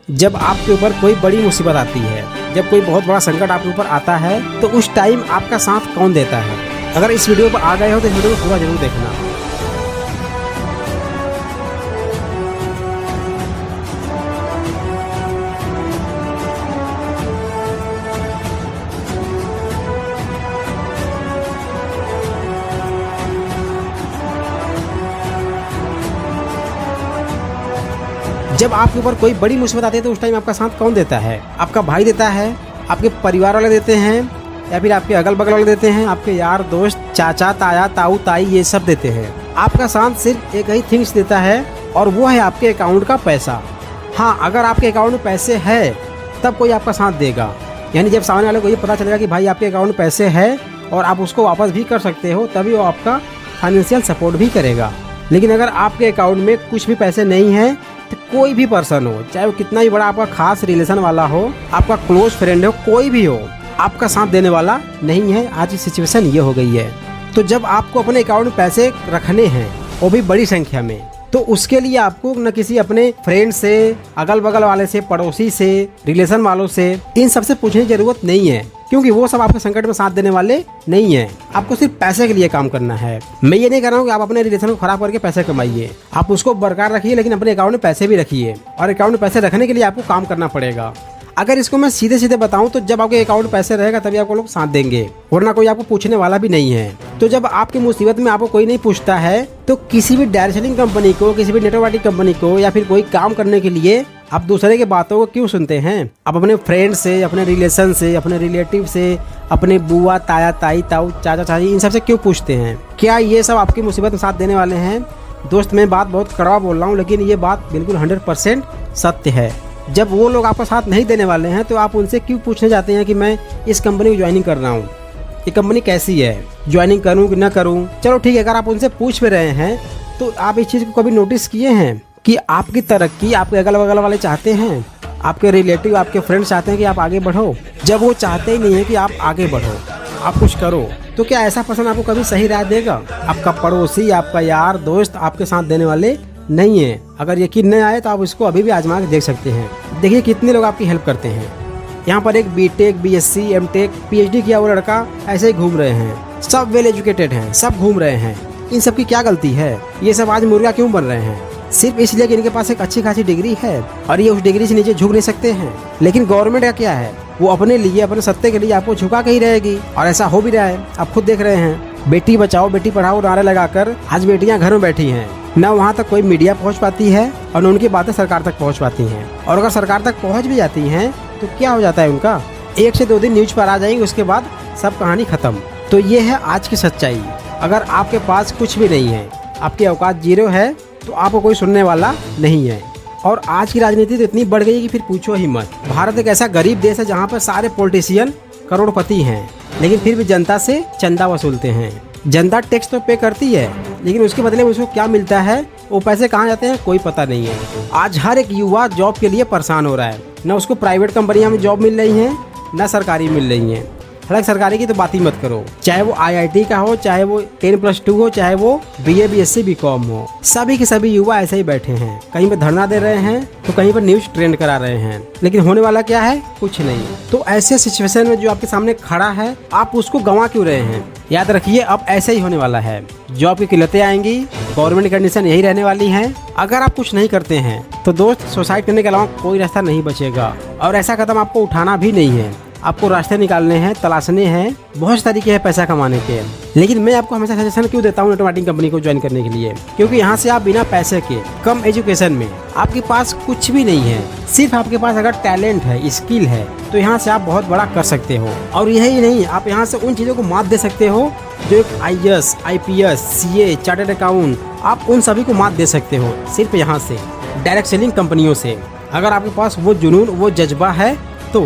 जब आपके ऊपर कोई बड़ी मुसीबत आती है, जब कोई बहुत बड़ा संकट आपके ऊपर आता है, तो उस टाइम आपका साथ कौन देता है? अगर इस वीडियो पर आ गए हो तो इस वीडियो को पूरा जरूर देखना। जब आपके ऊपर कोई बड़ी मुसीबत आती है तो उस टाइम आपका साथ कौन देता है? आपका भाई देता है, आपके परिवार वाले देते हैं, या फिर आपके अगल बगल वाले देते हैं, आपके यार दोस्त, चाचा ताया ताऊ ताई ये सब देते हैं। आपका साथ सिर्फ एक ही थिंग्स देता है और वो है आपके अकाउंट का पैसा। हाँ, अगर आपके अकाउंट में पैसे है तब कोई आपका साथ देगा, यानी जब सामने वाले को ये पता चलेगा कि भाई आपके अकाउंट में पैसे है और आप उसको वापस भी कर सकते हो, तभी वो आपका फाइनेंशियल सपोर्ट भी करेगा। लेकिन अगर आपके अकाउंट में कुछ भी पैसे नहीं है तो कोई भी पर्सन हो, चाहे वो कितना ही बड़ा आपका खास रिलेशन वाला हो, आपका क्लोज फ्रेंड हो, कोई भी हो, आपका साथ देने वाला नहीं है। आज की सिचुएशन ये हो गई है। तो जब आपको अपने अकाउंट में पैसे रखने हैं, वो भी बड़ी संख्या में, तो उसके लिए आपको न किसी अपने फ्रेंड से, अगल बगल वाले से, पड़ोसी से, रिलेशन वालों से, इन सबसे पूछने की जरूरत नहीं है, क्योंकि वो सब आपके संकट में साथ देने वाले नहीं है। आपको सिर्फ पैसे के लिए काम करना है। मैं ये नहीं कह रहा हूँ कि आप अपने रिलेशन को खराब करके पैसे कमाइए, आप उसको बरकरार रखिए, लेकिन अपने अकाउंट में पैसे भी रखिए। और अकाउंट में पैसे रखने के लिए आपको काम करना पड़ेगा। अगर इसको मैं सीधे सीधे बताऊं तो जब आपके अकाउंट में पैसे रहेगा तभी आपको लोग साथ देंगे, वरना कोई आपको पूछने वाला भी नहीं है। तो जब आपकी मुसीबत में आपको कोई नहीं पूछता है तो किसी भी डायरेक्ट सेलिंग कंपनी को, किसी भी नेटवर्क मार्केटिंग कंपनी को, या फिर कोई काम करने के लिए आप दूसरे के बातों को क्यों सुनते हैं? आप अपने फ्रेंड से, अपने रिलेशन से, अपने रिलेटिव से, अपने बुआ ताया ताई ताऊ चाचा चाची, इन सबसे क्यों पूछते हैं? क्या ये सब आपकी मुसीबत में साथ देने वाले हैं? दोस्त, मैं बात बहुत कड़वा बोल रहा हूँ, लेकिन ये बात बिल्कुल 100% सत्य है। जब वो लोग आपका साथ नहीं देने वाले हैं तो आप उनसे क्यों पूछने जाते हैं कि मैं इस कंपनी को ज्वाइनिंग कर रहा हूँ, ये कंपनी कैसी है, ज्वाइनिंग करूँ कि ना करूँ? चलो ठीक है, अगर आप उनसे पूछ भी रहे हैं तो आप इस चीज़ को कभी नोटिस किए हैं कि आपकी तरक्की आपके अगल बगल वाले चाहते हैं, आपके रिलेटिव, आपके फ्रेंड्स चाहते हैं कि आप आगे बढ़ो? जब वो चाहते ही नहीं है कि आप आगे बढ़ो, आप कुछ करो, तो क्या ऐसा पर्सन आपको कभी सही राय देगा? आपका पड़ोसी, आपका यार दोस्त आपके साथ देने वाले नहीं है। अगर यकीन नहीं आए तो आप इसको अभी भी आजमा के देख सकते हैं। देखिए कितने लोग आपकी हेल्प करते हैं। यहाँ पर एक बीटेक, बीएससी, एमटेक, पीएचडी किया वो लड़का ऐसे ही घूम रहे हैं। सब वेल एजुकेटेड हैं, सब घूम रहे हैं। इन सब की क्या गलती है? ये सब आज मुर्गा क्यों बन रहे हैं? सिर्फ इसलिए कि इनके पास एक अच्छी खासी डिग्री है और ये उस डिग्री से नीचे झुक नहीं सकते हैं। लेकिन गवर्नमेंट का क्या है, वो अपने लिए, अपने सत्ते के लिए आपको झुका के ही रहेगी, और ऐसा हो भी रहा है। आप खुद देख रहे हैं, बेटी बचाओ बेटी पढ़ाओ नारे लगाकर आज बेटियां घर में बैठी हैं। न वहाँ तक कोई मीडिया पहुँच पाती है और न उनकी बातें सरकार तक पहुँच पाती हैं। और अगर सरकार तक पहुँच भी जाती हैं तो क्या हो जाता है उनका? 1 से 2 दिन न्यूज पर आ जाएंगे, उसके बाद सब कहानी खत्म। तो ये है आज की सच्चाई। अगर आपके पास कुछ भी नहीं है, आपकी औकात 0 है, तो आपको कोई सुनने वाला नहीं है। और आज की राजनीति तो इतनी बढ़ गई कि फिर पूछो ही मत। भारत एक ऐसा गरीब देश है जहाँ पर सारे पॉलिटिशियन करोड़पति हैं, लेकिन फिर भी जनता से चंदा वसूलते हैं। जनता टैक्स तो पे करती है, लेकिन उसके बदले में उसको क्या मिलता है, वो पैसे कहाँ जाते हैं, कोई पता नहीं है। आज हर एक युवा जॉब के लिए परेशान हो रहा है। न उसको प्राइवेट कंपनियां में जॉब मिल रही हैं, न सरकारी मिल रही हैं। हालांकि सरकारी की तो बात ही मत करो, चाहे वो IIT का हो, चाहे वो 10+2 हो, चाहे वो BA BSc BCom हो, सभी के सभी युवा ऐसे ही बैठे हैं। कहीं पर धरना दे रहे हैं तो कहीं पर न्यूज ट्रेंड करा रहे हैं, लेकिन होने वाला क्या है? कुछ नहीं। तो ऐसे सिचुएशन में जो आपके सामने खड़ा है, आप उसको गंवा क्यों रहे हैं? याद रखिए, अब ऐसे ही होने वाला है। जॉब की किल्लतें आएंगी, गवर्नमेंट कंडीशन यही रहने वाली है। अगर आप कुछ नहीं करते हैं तो दोस्त, सुसाइड करने के अलावा कोई रास्ता नहीं बचेगा। और ऐसा कदम आपको उठाना भी नहीं है। आपको रास्ते निकालने हैं, तलाशने हैं, बहुत तरीके हैं पैसा कमाने के। लेकिन मैं आपको हमेशा सजेशन क्यों देता हूँ नेटवर्क मार्केटिंग कंपनी को ज्वाइन करने के लिए? क्योंकि यहाँ से आप बिना पैसे के, कम एजुकेशन में, आपके पास कुछ भी नहीं है, सिर्फ आपके पास अगर टैलेंट है, स्किल है, तो यहाँ से आप बहुत बड़ा कर सकते हो। और यही नहीं, आप यहाँ से उन चीज़ों को मात दे सकते हो जो एक IAS, IPS, CA, chartered account, आप उन सभी को मात दे सकते हो सिर्फ यहाँ से, डायरेक्ट सेलिंग कंपनियों से। अगर आपके पास वो जुनून, वो जज्बा है तो